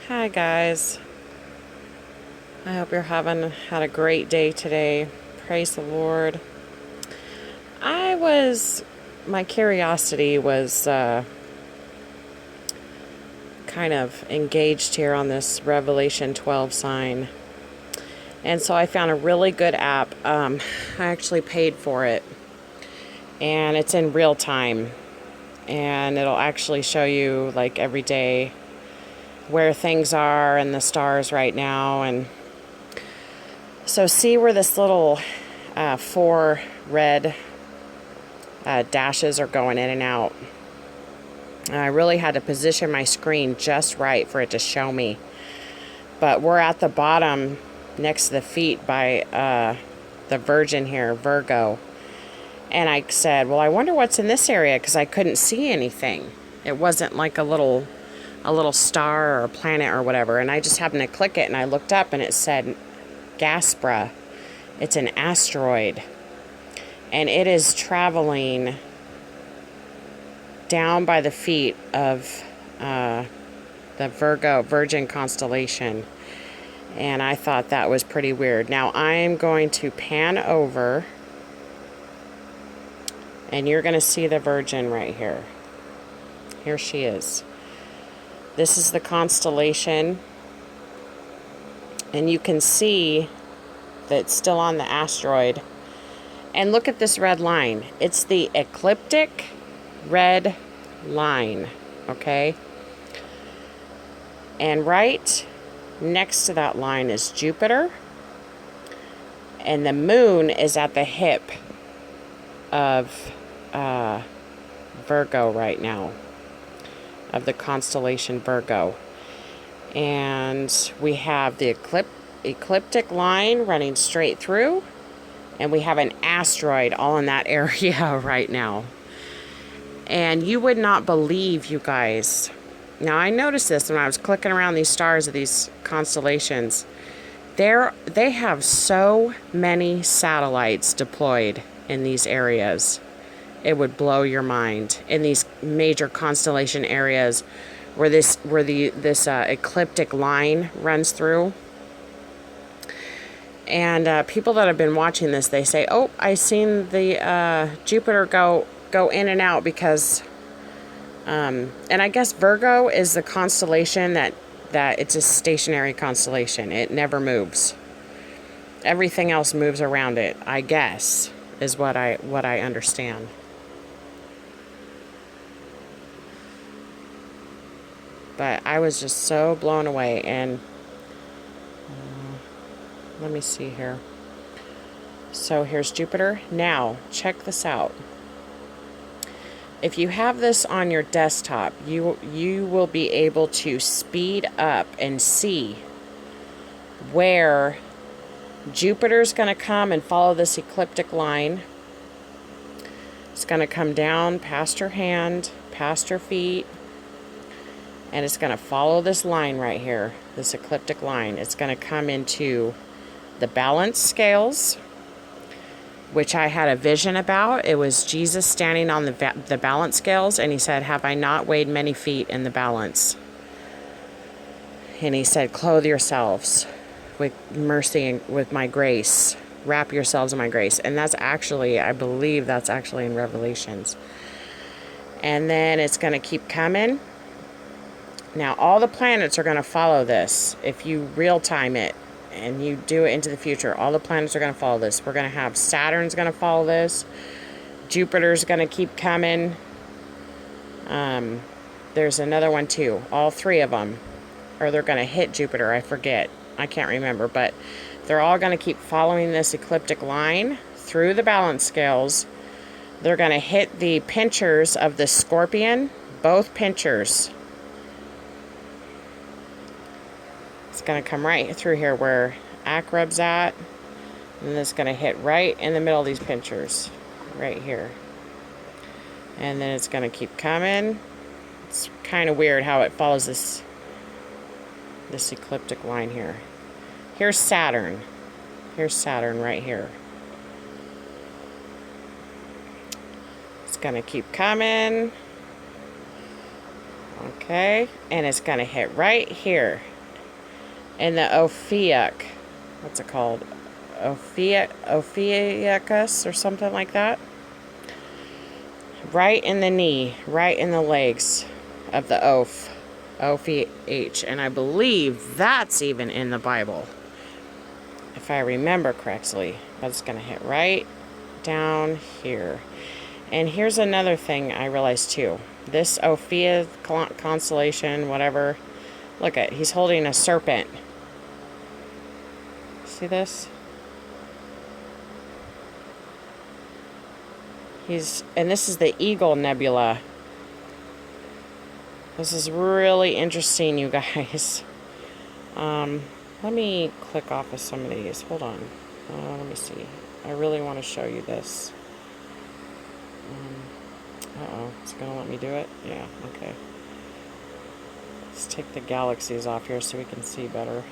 Hi guys. I hope you're had a great day today. Praise the Lord. My curiosity was kind of engaged here on this Revelation 12 sign. And so I found a really good app. I actually paid for it. And it's in real time. And it'll actually show you like every day where things are and the stars right now. And so see where this little four red dashes are going in and out. I really had to position my screen just right for it to show me. But we're at the bottom next to the feet by the Virgin here, Virgo. And I said, well, I wonder what's in this area because I couldn't see anything. It wasn't like a little star or a planet or whatever. And I just happened to click it and I looked up and it said Gaspra. It's an asteroid. And it is traveling down by the feet of the Virgin constellation. And I thought that was pretty weird. Now I'm going to pan over and you're going to see the Virgin right here. Here she is. This is the constellation. And you can see that it's still on the asteroid. And look at this red line. It's the ecliptic red line, okay? And right next to that line is Jupiter. And the moon is at the hip of Virgo right now, of the constellation Virgo. And we have the ecliptic line running straight through. And we have an asteroid all in that area right now. And you would not believe, you guys. Now, I noticed this when I was clicking around these stars of these constellations. They have so many satellites deployed in these areas. It would blow your mind. In these major constellation areas where this ecliptic line runs through. And people that have been watching this, they say, oh, I seen the Jupiter go in and out because, and I guess Virgo is the constellation that it's a stationary constellation. It never moves. Everything else moves around it, I guess, is what I understand. But I was just so blown away. And let me see here. So here's Jupiter. Now, check this out. If you have this on your desktop, you will be able to speed up and see where Jupiter's going to come and follow this ecliptic line. It's going to come down past her hand, past her feet, and it's going to follow this line right here, this ecliptic line. It's going to come into the balance scales, which I had a vision about. It was Jesus standing on the balance scales, and he said, have I not weighed many feet in the balance? And he said, clothe yourselves with mercy and with my grace. Wrap yourselves in my grace. And that's actually, I believe that's actually in Revelations. And then it's going to keep coming. Now, all the planets are going to follow this. If you real time it, and you do it into the future, all the planets are going to follow this. We're going to have Saturn's going to follow this. Jupiter's going to keep coming. There's another one too. All three of them. Or they're going to hit Jupiter. I forget. I can't remember. But they're all going to keep following this ecliptic line through the balance scales. They're going to hit the pinchers of the Scorpion. Both pinchers. It's going to come right through here where Akrab's at. And then it's going to hit right in the middle of these pinchers. Right here. And then it's going to keep coming. It's kind of weird how it follows this ecliptic line here. Here's Saturn. Here's Saturn right here. It's going to keep coming. Okay. And it's going to hit right here. And the Ophiuch, what's it called? Ophiuchus or something like that. Right in the knee, right in the legs of the oaf. O-F-H. And I believe that's even in the Bible, if I remember correctly. But it's going to hit right down here. And here's another thing I realized too. This Ophia constellation, whatever. Look at, he's holding a serpent. See this? And this is the Eagle Nebula. This is really interesting, you guys. Let me click off of some of these. Hold on. Let me see. I really want to show you this. Uh-oh. It's going to let me do it? Yeah, okay. Let's take the galaxies off here so we can see better.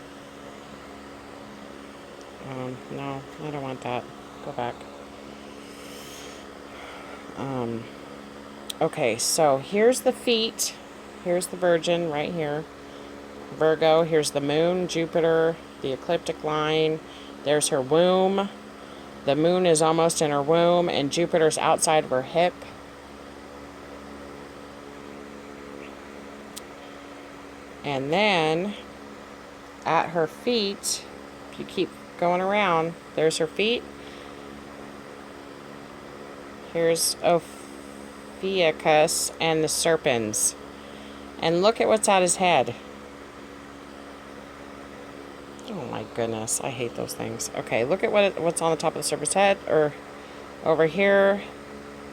No, I don't want that. Go back. Okay, so here's the feet. Here's the Virgin right here. Virgo, here's the moon, Jupiter, the ecliptic line. There's her womb. The moon is almost in her womb, and Jupiter's outside of her hip. And then, at her feet, if you keep going around, there's her feet. Here's Ophiuchus and the serpents. And look at what's at his head. Oh my goodness, I hate those things. Okay, look at what's on the top of the serpent's head, or over here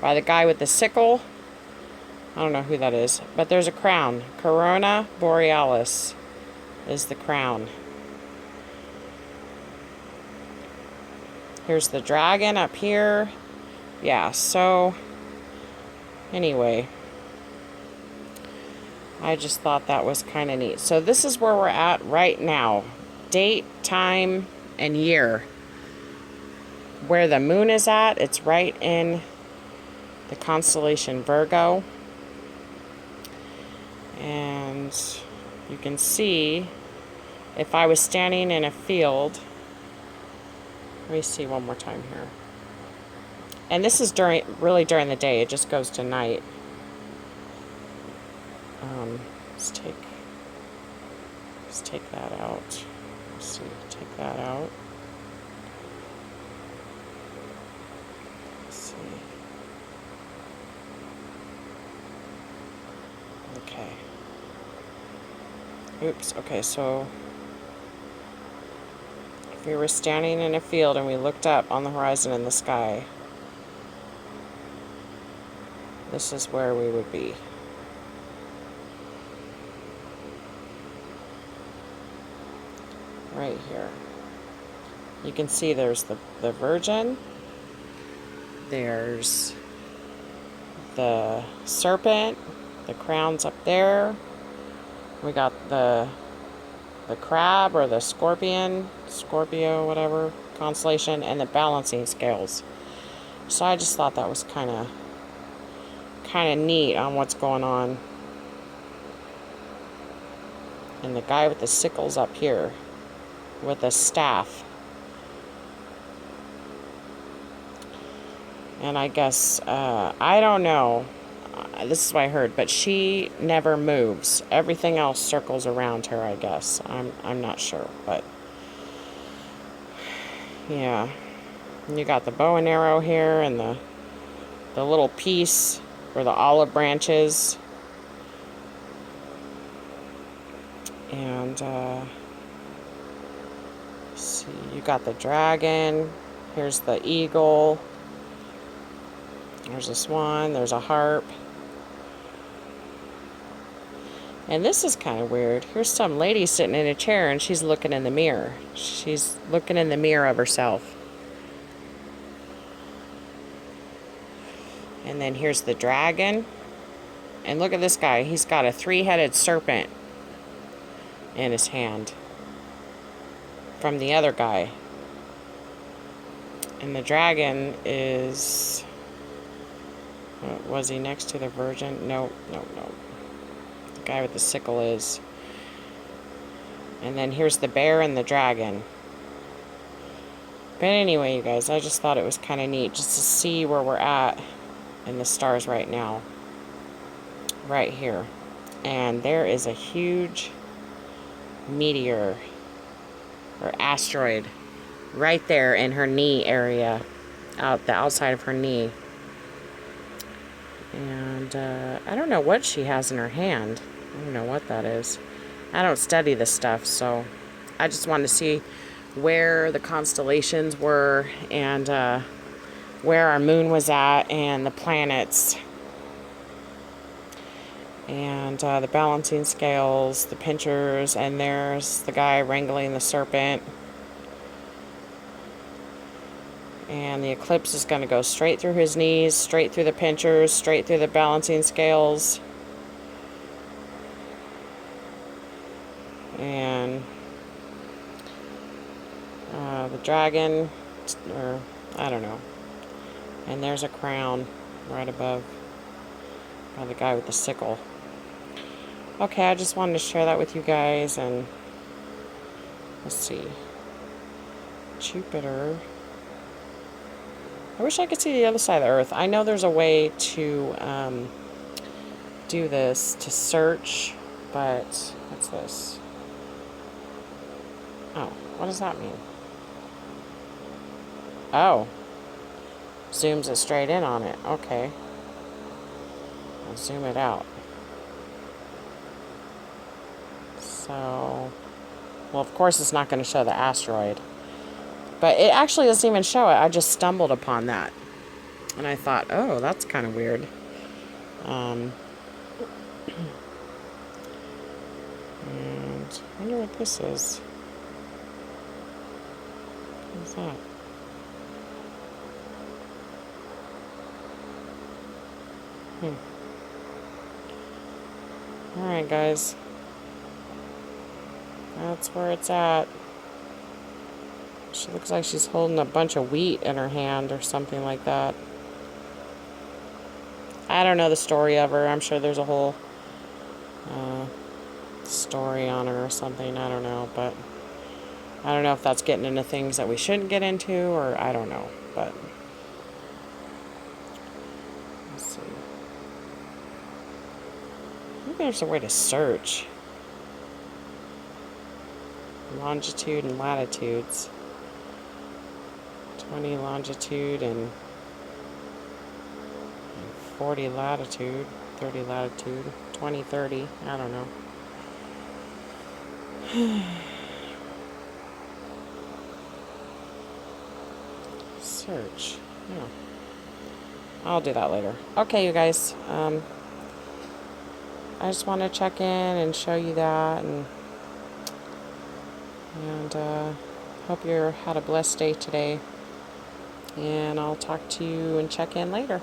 by the guy with the sickle. I don't know who that is, but there's a crown. Corona Borealis is the crown. Here's the dragon up here. Yeah, so anyway, I just thought that was kind of neat. So this is where we're at right now. Date, time, and year. Where the moon is at, it's right in the constellation Virgo. And you can see, if I was standing in a field, let me see one more time here. And this is really during the day. It just goes to night. Let's take that out. Let's see, take that out. Let's see. Okay. Oops, okay, so if we were standing in a field and we looked up on the horizon in the sky, this is where we would be. Right here. You can see there's the Virgin. There's the serpent. The crown's up there. We got the crab or the scorpion, Scorpio, whatever, constellation, and the balancing scales. So I just thought that was kind of neat on what's going on. And the guy with the sickle's up here with a staff. And I guess, I don't know, this is what I heard, but she never moves. Everything else circles around her, I guess. I'm not sure, but yeah. And you got the bow and arrow here, and the little piece for the olive branches. And, let's see, you got the dragon. Here's the eagle. There's a swan. There's a harp. And this is kind of weird. Here's some lady sitting in a chair, and she's looking in the mirror. She's looking in the mirror of herself. And then here's the dragon. And look at this guy. He's got a 3-headed serpent in his hand from the other guy. And the dragon is... was he next to the Virgin? No. The guy with the sickle is. And then here's the bear and the dragon. But anyway, you guys, I just thought it was kind of neat just to see where we're at in the stars right now. Right here. And there is a huge meteor or asteroid right there in her knee area, the outside of her knee. And I don't know what she has in her hand. I don't know what that is. I don't study this stuff, so I just wanted to see where the constellations were and where our moon was at and the planets and the balancing scales, the pinchers, and there's the guy wrangling the serpent. And the eclipse is going to go straight through his knees, straight through the pinchers, straight through the balancing scales. And the dragon, or I don't know. And there's a crown right above by the guy with the sickle. Okay, I just wanted to share that with you guys. And let's see. Jupiter. I wish I could see the other side of the Earth. I know there's a way to do this, to search, but what's this? Oh, what does that mean? Oh, zooms it straight in on it. Okay. I'll zoom it out. So, well, of course it's not going to show the asteroid. But it actually doesn't even show it. I just stumbled upon that. And I thought, oh, that's kind of weird. And I wonder what this is. What's that? Alright, guys. That's where it's at. She looks like she's holding a bunch of wheat in her hand or something like that. I don't know the story of her. I'm sure there's a whole story on her or something. I don't know, but I don't know if that's getting into things that we shouldn't get into, or I don't know, but let's see. Maybe there's a way to search longitude and latitudes. 20 longitude and 40 latitude, 30 latitude, 20, 30, I don't know. Search. Yeah. I'll do that later. Okay, you guys. I just want to check in and show you that, and hope you had a blessed day today. And I'll talk to you and check in later.